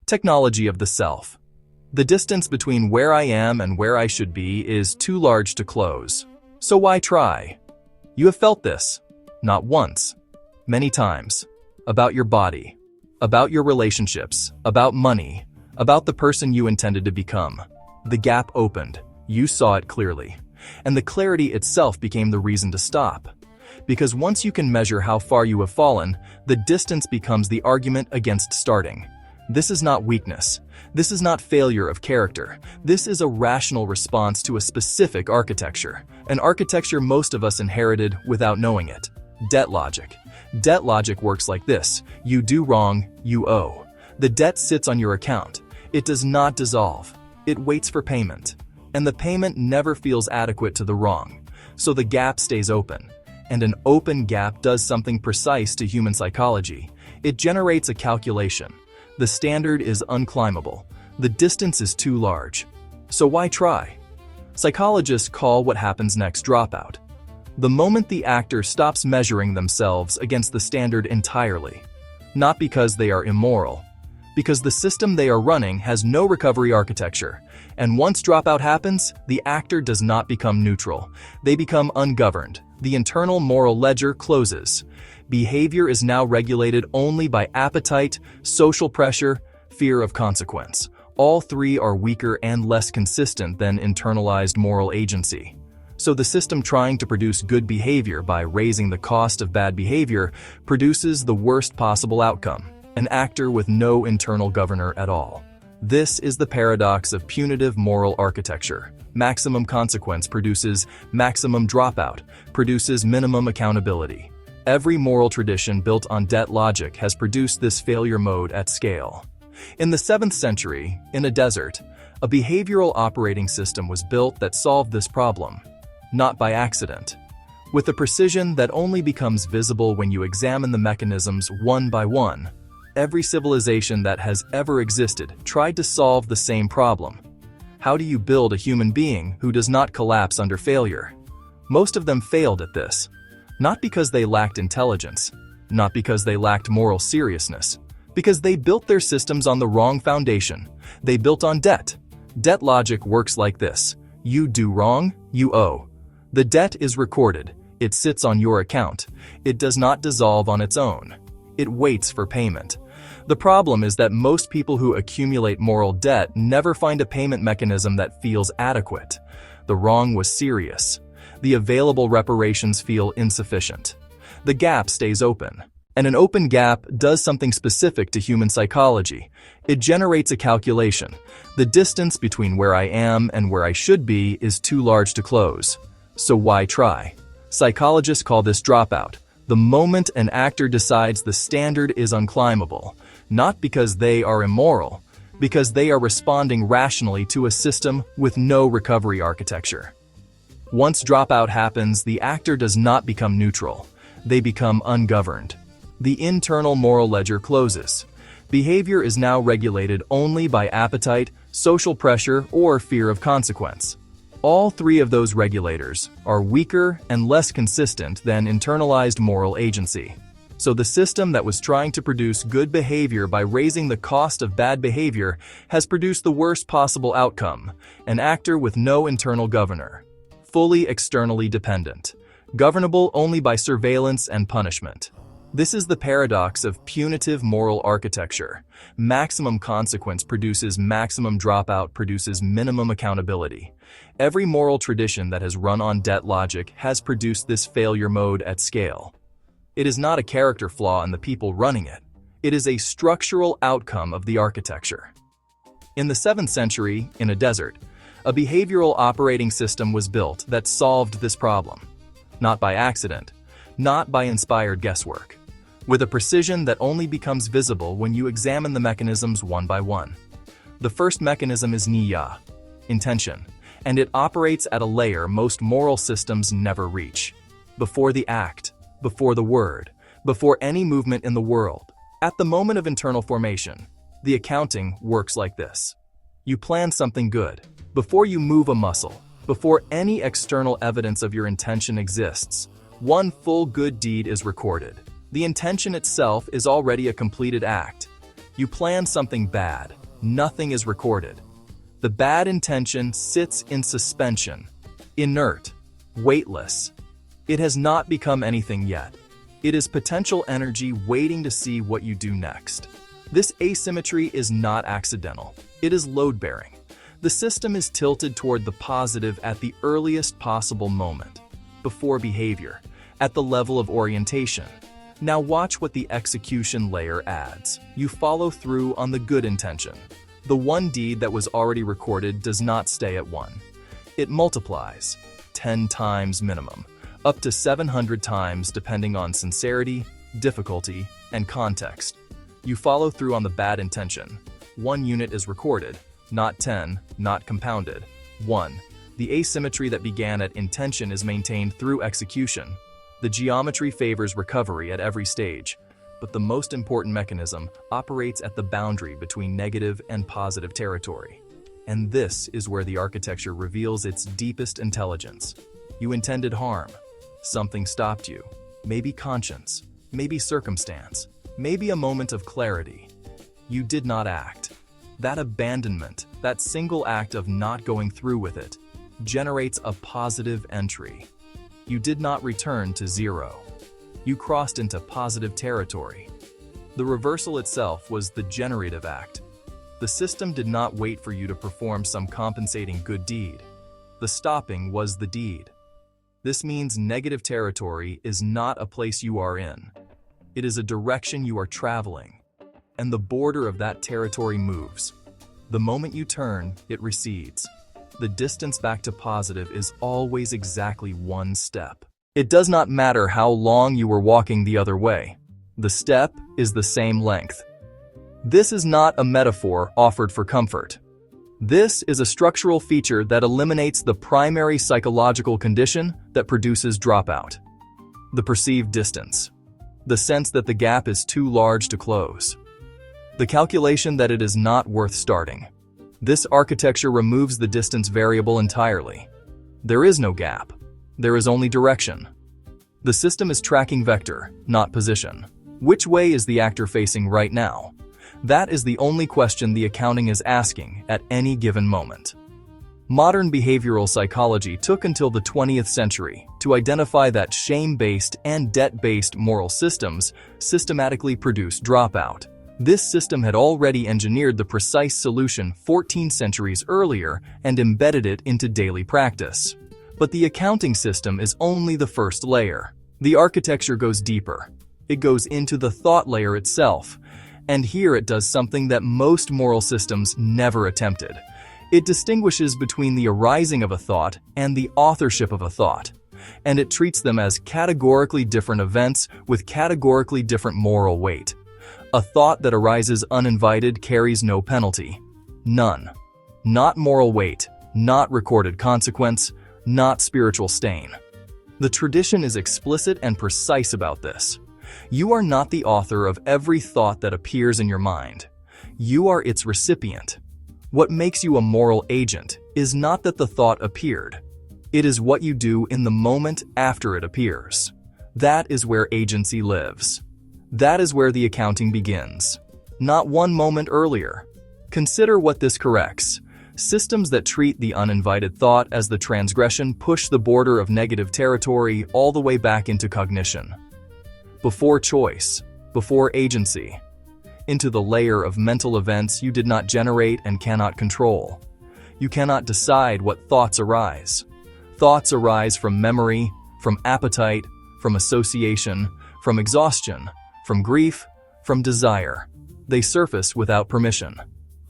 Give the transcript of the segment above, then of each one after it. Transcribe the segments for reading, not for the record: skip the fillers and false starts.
Technology of the self. The distance between where I am and where I should be is too large to close. So why try? You have felt this, not once, many times, about your body, about your relationships, about money, about the person you intended to become. The gap opened, you saw it clearly, and the clarity itself became the reason to stop. Because once you can measure how far you have fallen, the distance becomes the argument against starting. This is not weakness. This is not failure of character. This is a rational response to a specific architecture, an architecture most of us inherited without knowing it. Debt logic. Debt logic works like this. You do wrong, you owe. The debt sits on your account. It does not dissolve. It waits for payment. And the payment never feels adequate to the wrong. So the gap stays open. And an open gap does something precise to human psychology. It generates a calculation. The standard is unclimbable. The distance is too large. So why try? Psychologists call what happens next dropout. The moment the actor stops measuring themselves against the standard entirely. Not because they are immoral, because the system they are running has no recovery architecture. And once dropout happens, the actor does not become neutral. They become ungoverned. The internal moral ledger closes. Behavior is now regulated only by appetite, social pressure, fear of consequence. All three are weaker and less consistent than internalized moral agency. So the system trying to produce good behavior by raising the cost of bad behavior produces the worst possible outcome, an actor with no internal governor at all. This is the paradox of punitive moral architecture. Maximum consequence produces maximum dropout, produces minimum accountability. Every moral tradition built on debt logic has produced this failure mode at scale. In the 7th century, in a desert, a behavioral operating system was built that solved this problem, not by accident, with a precision that only becomes visible when you examine the mechanisms one by one. Every civilization that has ever existed tried to solve the same problem. How do you build a human being who does not collapse under failure? Most of them failed at this. Not because they lacked intelligence, not because they lacked moral seriousness, because they built their systems on the wrong foundation. They built on debt. Debt logic works like this. You do wrong, you owe. The debt is recorded. It sits on your account. It does not dissolve on its own. It waits for payment. The problem is that most people who accumulate moral debt never find a payment mechanism that feels adequate. The wrong was serious. The available reparations feel insufficient. The gap stays open. And an open gap does something specific to human psychology. It generates a calculation. The distance between where I am and where I should be is too large to close. So why try? Psychologists call this dropout. The moment an actor decides the standard is unclimbable, not because they are immoral, because they are responding rationally to a system with no recovery architecture. Once dropout happens, the actor does not become neutral. They become ungoverned. The internal moral ledger closes. Behavior is now regulated only by appetite, social pressure, or fear of consequence. All three of those regulators are weaker and less consistent than internalized moral agency. So the system that was trying to produce good behavior by raising the cost of bad behavior has produced the worst possible outcome, an actor with no internal governor. Fully externally dependent, governable only by surveillance and punishment. This is the paradox of punitive moral architecture. Maximum consequence produces maximum dropout, produces minimum accountability. Every moral tradition that has run on debt logic has produced this failure mode at scale. It is not a character flaw in the people running it. It is a structural outcome of the architecture. In the 7th century, in a desert, a behavioral operating system was built that solved this problem. Not by accident, not by inspired guesswork, with a precision that only becomes visible when you examine the mechanisms one by one. The first mechanism is niyyah, intention, and it operates at a layer most moral systems never reach. Before the act, before the word, before any movement in the world. At the moment of internal formation, the accounting works like this. You plan something good. Before you move a muscle, before any external evidence of your intention exists, one full good deed is recorded. The intention itself is already a completed act. You plan something bad. Nothing is recorded. The bad intention sits in suspension, inert, weightless. It has not become anything yet. It is potential energy waiting to see what you do next. This asymmetry is not accidental. It is load-bearing. The system is tilted toward the positive at the earliest possible moment, before behavior, at the level of orientation. Now watch what the execution layer adds. You follow through on the good intention. The one deed that was already recorded does not stay at 1. It multiplies, 10 times minimum, up to 700 times depending on sincerity, difficulty, and context. You follow through on the bad intention. 1 unit is recorded, not 10, not compounded. 1. The asymmetry that began at intention is maintained through execution. The geometry favors recovery at every stage, but the most important mechanism operates at the boundary between negative and positive territory. And this is where the architecture reveals its deepest intelligence. You intended harm. Something stopped you. Maybe conscience, maybe circumstance, maybe a moment of clarity. You did not act. That abandonment, that single act of not going through with it, generates a positive entry. You did not return to 0. You crossed into positive territory. The reversal itself was the generative act. The system did not wait for you to perform some compensating good deed. The stopping was the deed. This means negative territory is not a place you are in. It is a direction you are traveling, and the border of that territory moves. The moment you turn, it recedes. The distance back to positive is always exactly 1 step. It does not matter how long you were walking the other way. The step is the same length. This is not a metaphor offered for comfort. This is a structural feature that eliminates the primary psychological condition that produces dropout. The perceived distance. The sense that the gap is too large to close. The calculation that it is not worth starting. This architecture removes the distance variable entirely. There is no gap. There is only direction. The system is tracking vector, not position. Which way is the actor facing right now? That is the only question the accounting is asking at any given moment. Modern behavioral psychology took until the 20th century to identify that shame-based and debt-based moral systems systematically produce dropout. This system had already engineered the precise solution 14 centuries earlier and embedded it into daily practice. But the accounting system is only the first layer. The architecture goes deeper. It goes into the thought layer itself. And here it does something that most moral systems never attempted. It distinguishes between the arising of a thought and the authorship of a thought. And it treats them as categorically different events with categorically different moral weight. A thought that arises uninvited carries no penalty. None. Not moral weight, not recorded consequence, not spiritual stain. The tradition is explicit and precise about this. You are not the author of every thought that appears in your mind. You are its recipient. What makes you a moral agent is not that the thought appeared. It is what you do in the moment after it appears. That is where agency lives. That is where the accounting begins. Not 1 moment earlier. Consider what this corrects. Systems that treat the uninvited thought as the transgression push the border of negative territory all the way back into cognition. Before choice, before agency, into the layer of mental events you did not generate and cannot control. You cannot decide what thoughts arise. Thoughts arise from memory, from appetite, from association, from exhaustion, from grief, from desire. They surface without permission.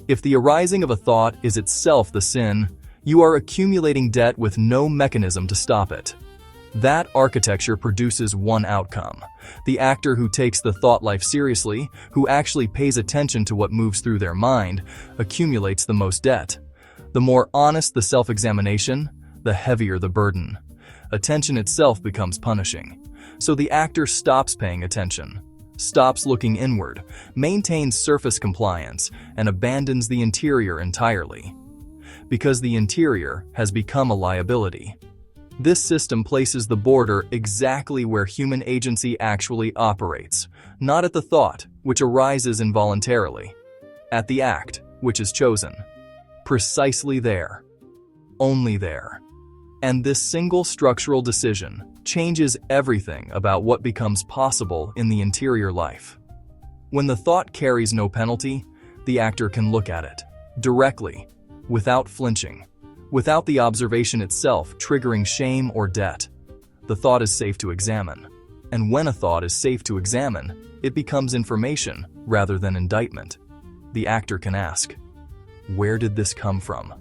If the arising of a thought is itself the sin, you are accumulating debt with no mechanism to stop it. That architecture produces one outcome. The actor who takes the thought life seriously, who actually pays attention to what moves through their mind, accumulates the most debt. The more honest the self-examination, the heavier the burden. Attention itself becomes punishing. So the actor stops paying attention, stops looking inward, maintains surface compliance, and abandons the interior entirely. Because the interior has become a liability. This system places the border exactly where human agency actually operates, not at the thought, which arises involuntarily. At the act, which is chosen. Precisely there. Only there. And this single structural decision changes everything about what becomes possible in the interior life. When the thought carries no penalty, the actor can look at it directly, without flinching, without the observation itself triggering shame or debt. The thought is safe to examine. And when a thought is safe to examine, it becomes information rather than indictment. The actor can ask, where did this come from?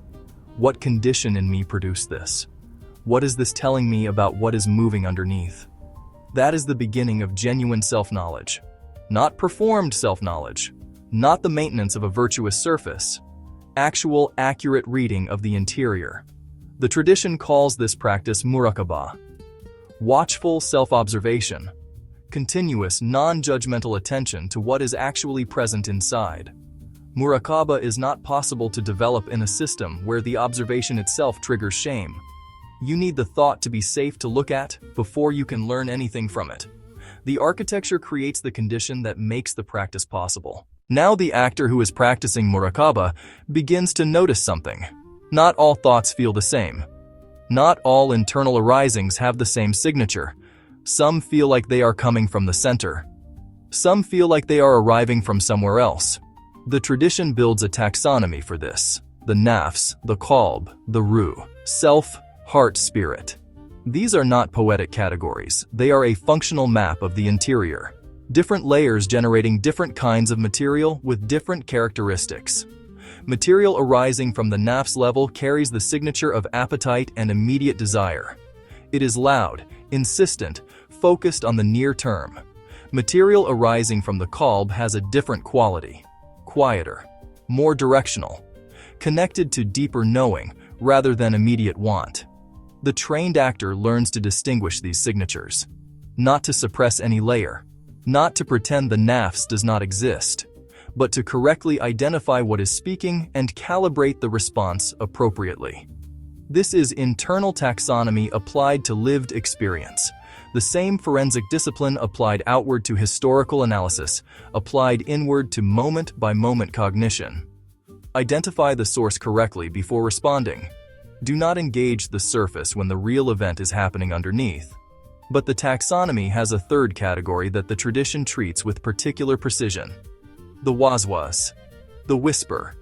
What condition in me produced this? What is this telling me about what is moving underneath? That is the beginning of genuine self-knowledge. Not performed self-knowledge, not the maintenance of a virtuous surface, actual accurate reading of the interior. The tradition calls this practice muraqabah, watchful self-observation, continuous non-judgmental attention to what is actually present inside. Muraqabah is not possible to develop in a system where the observation itself triggers shame. You need the thought to be safe to look at before you can learn anything from it. The architecture creates the condition that makes the practice possible. Now the actor who is practicing muraqabah begins to notice something. Not all thoughts feel the same. Not all internal arisings have the same signature. Some feel like they are coming from the center. Some feel like they are arriving from somewhere else. The tradition builds a taxonomy for this. The nafs, the qalb, the ruh, self, heart, spirit. These are not poetic categories. They are a functional map of the interior. Different layers generating different kinds of material with different characteristics. Material arising from the nafs level carries the signature of appetite and immediate desire. It is loud, insistent, focused on the near term. Material arising from the qalb has a different quality. Quieter, more directional, connected to deeper knowing rather than immediate want. The trained actor learns to distinguish these signatures, not to suppress any layer, not to pretend the nafs does not exist, but to correctly identify what is speaking and calibrate the response appropriately. This is internal taxonomy applied to lived experience. The same forensic discipline applied outward to historical analysis, applied inward to moment-by-moment cognition. Identify the source correctly before responding. Do not engage the surface when the real event is happening underneath. But the taxonomy has a third category that the tradition treats with particular precision. The waswas, the whisper,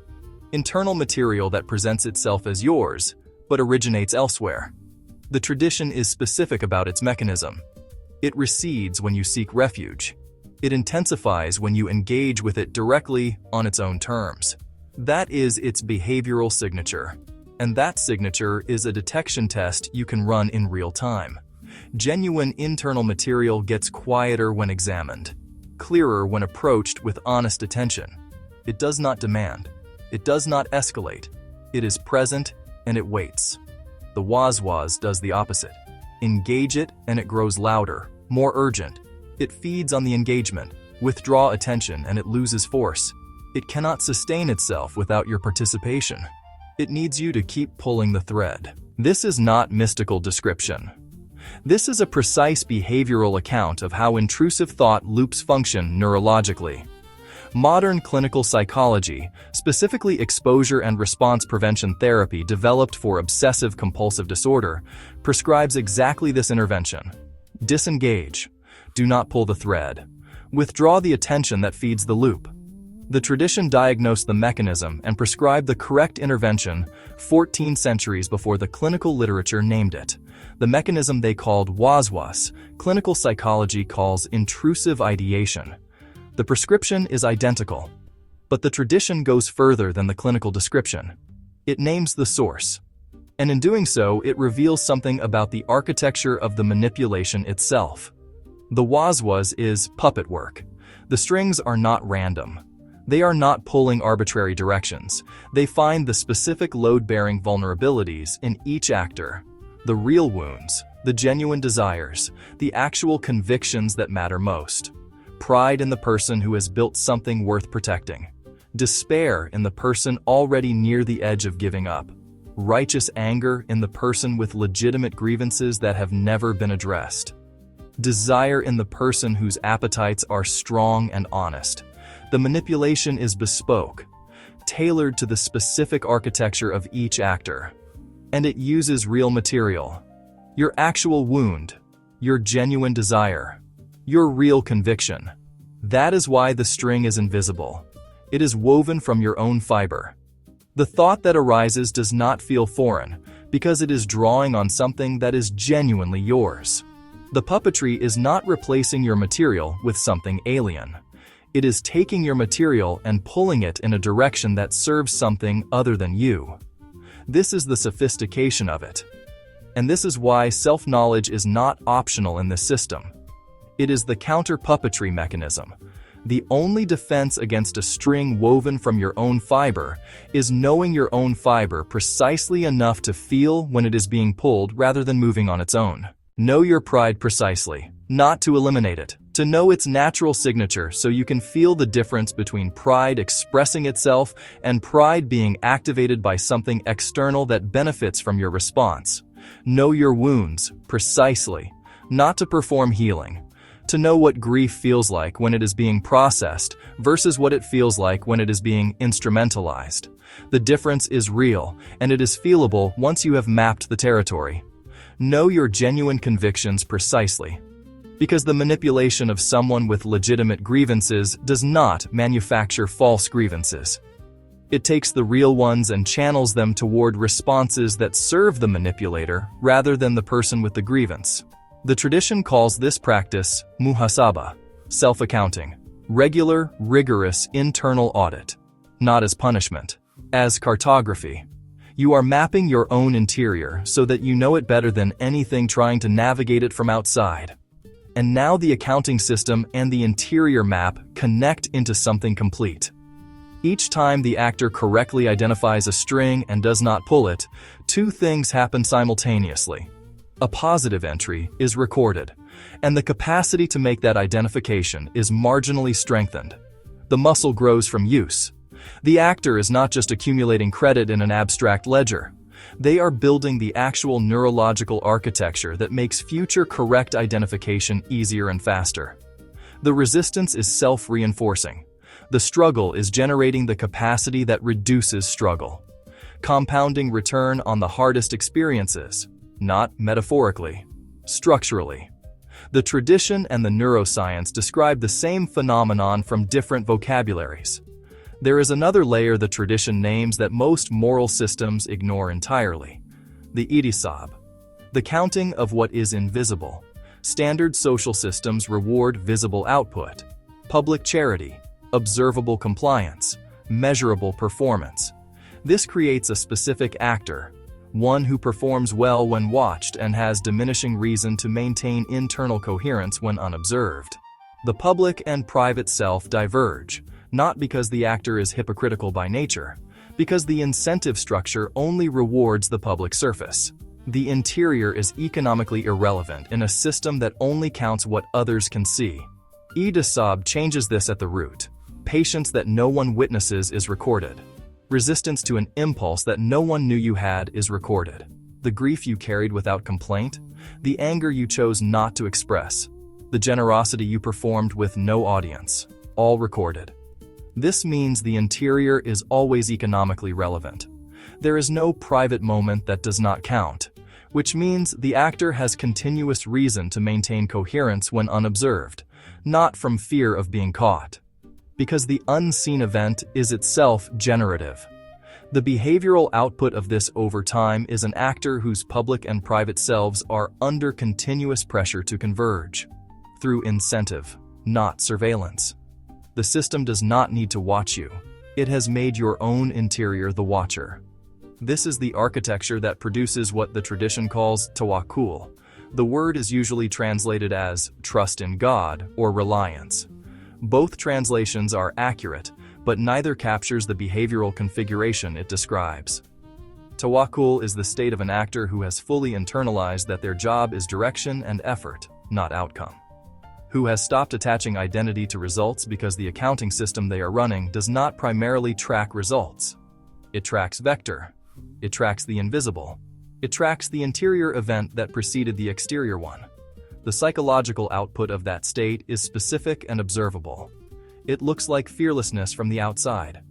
internal material that presents itself as yours, but originates elsewhere. The tradition is specific about its mechanism. It recedes when you seek refuge. It intensifies when you engage with it directly on its own terms. That is its behavioral signature. And that signature is a detection test you can run in real time. Genuine internal material gets quieter when examined, clearer when approached with honest attention. It does not demand. It does not escalate. It is present and it waits. The waswas does the opposite. Engage it and it grows louder, more urgent. It feeds on the engagement. Withdraw attention and it loses force. It cannot sustain itself without your participation. It needs you to keep pulling the thread. This is not mystical description. This is a precise behavioral account of how intrusive thought loops function neurologically. Modern clinical psychology, specifically exposure and response prevention therapy developed for obsessive-compulsive disorder, prescribes exactly this intervention. Disengage. Do not pull the thread. Withdraw the attention that feeds the loop. The tradition diagnosed the mechanism and prescribed the correct intervention 14 centuries before the clinical literature named it. The mechanism they called waswas, clinical psychology calls intrusive ideation. The prescription is identical, but the tradition goes further than the clinical description. It names the source, and in doing so, it reveals something about the architecture of the manipulation itself. The waswas is puppet work. The strings are not random. They are not pulling arbitrary directions. They find the specific load-bearing vulnerabilities in each actor, the real wounds, the genuine desires, the actual convictions that matter most. Pride in the person who has built something worth protecting. Despair in the person already near the edge of giving up. Righteous anger in the person with legitimate grievances that have never been addressed. Desire in the person whose appetites are strong and honest. The manipulation is bespoke, tailored to the specific architecture of each actor. And it uses real material. Your actual wound, your genuine desire, your real conviction. That is why the string is invisible. It is woven from your own fiber. The thought that arises does not feel foreign, because it is drawing on something that is genuinely yours. The puppetry is not replacing your material with something alien. It is taking your material and pulling it in a direction that serves something other than you. This is the sophistication of it. And this is why self-knowledge is not optional in this system. It is the counter-puppetry mechanism. The only defense against a string woven from your own fiber is knowing your own fiber precisely enough to feel when it is being pulled rather than moving on its own. Know your pride precisely, not to eliminate it, to know its natural signature so you can feel the difference between pride expressing itself and pride being activated by something external that benefits from your response. Know your wounds precisely, not to perform healing. To know what grief feels like when it is being processed versus what it feels like when it is being instrumentalized. The difference is real, and it is feelable once you have mapped the territory. Know your genuine convictions precisely. Because the manipulation of someone with legitimate grievances does not manufacture false grievances. It takes the real ones and channels them toward responses that serve the manipulator rather than the person with the grievance. The tradition calls this practice muhasabah, self-accounting, regular, rigorous internal audit, not as punishment, as cartography. You are mapping your own interior so that you know it better than anything trying to navigate it from outside. And now the accounting system and the interior map connect into something complete. Each time the actor correctly identifies a string and does not pull it, two things happen simultaneously. A positive entry is recorded, and the capacity to make that identification is marginally strengthened. The muscle grows from use. The actor is not just accumulating credit in an abstract ledger. They are building the actual neurological architecture that makes future correct identification easier and faster. The resistance is self-reinforcing. The struggle is generating the capacity that reduces struggle. Compounding return on the hardest experiences. Not metaphorically, structurally. The tradition and the neuroscience describe the same phenomenon from different vocabularies. There is another layer the tradition names that most moral systems ignore entirely: the ihtisab, the counting of what is invisible. Standard social systems reward visible output, public charity, observable compliance, measurable performance. This creates a specific actor, one who performs well when watched and has diminishing reason to maintain internal coherence when unobserved. The public and private self diverge, not because the actor is hypocritical by nature, because the incentive structure only rewards the public surface. The interior is economically irrelevant in a system that only counts what others can see. Ihtisab changes this at the root. Patience that no one witnesses is recorded. Resistance to an impulse that no one knew you had is recorded. The grief you carried without complaint, the anger you chose not to express, the generosity you performed with no audience, all recorded. This means the interior is always economically relevant. There is no private moment that does not count, which means the actor has continuous reason to maintain coherence when unobserved, not from fear of being caught. Because the unseen event is itself generative. The behavioral output of this over time is an actor whose public and private selves are under continuous pressure to converge. Through incentive, not surveillance. The system does not need to watch you. It has made your own interior the watcher. This is the architecture that produces what the tradition calls tawakkul. The word is usually translated as trust in God or reliance. Both translations are accurate, but neither captures the behavioral configuration it describes. Tawakkul is the state of an actor who has fully internalized that their job is direction and effort, not outcome. Who has stopped attaching identity to results because the accounting system they are running does not primarily track results. It tracks vector. It tracks the invisible. It tracks the interior event that preceded the exterior one. The psychological output of that state is specific and observable. It looks like fearlessness from the outside.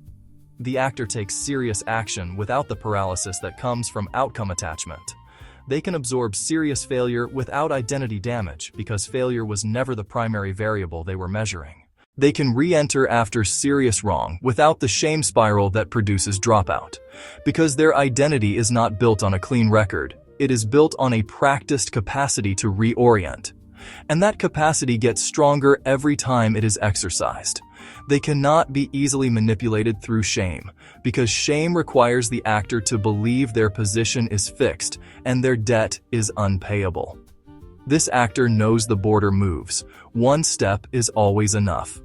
The actor takes serious action without the paralysis that comes from outcome attachment. They can absorb serious failure without identity damage because failure was never the primary variable they were measuring. They can re-enter after serious wrong without the shame spiral that produces dropout, because their identity is not built on a clean record. It is built on a practiced capacity to reorient. And that capacity gets stronger every time it is exercised. They cannot be easily manipulated through shame, because shame requires the actor to believe their position is fixed and their debt is unpayable. This actor knows the border moves. One step is always enough.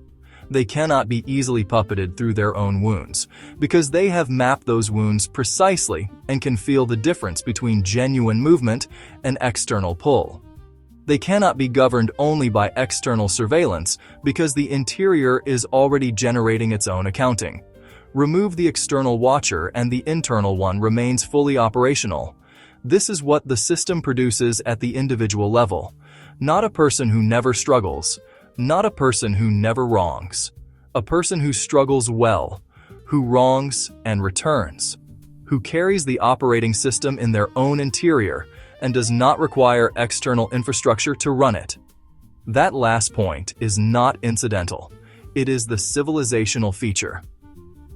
They cannot be easily puppeted through their own wounds, because they have mapped those wounds precisely and can feel the difference between genuine movement and external pull. They cannot be governed only by external surveillance because the interior is already generating its own accounting. Remove the external watcher and the internal one remains fully operational. This is what the system produces at the individual level. Not a person who never struggles, not a person who never wrongs. A person who struggles well, who wrongs and returns, who carries the operating system in their own interior and does not require external infrastructure to run it. That last point is not incidental. It is the civilizational feature.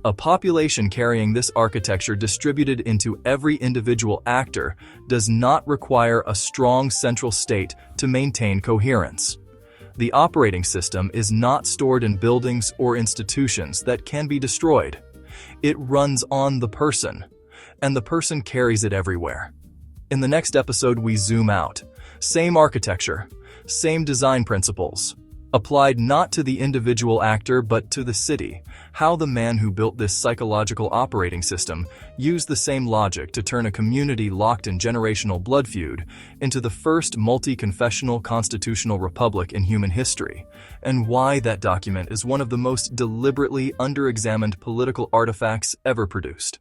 A population carrying this architecture distributed into every individual actor does not require a strong central state to maintain coherence. The operating system is not stored in buildings or institutions that can be destroyed. It runs on the person, and the person carries it everywhere. In the next episode, we zoom out. Same architecture, same design principles, applied not to the individual actor but to the city. How the man who built this psychological operating system used the same logic to turn a community locked in generational blood feud into the first multi-confessional constitutional republic in human history, and why that document is one of the most deliberately underexamined political artifacts ever produced.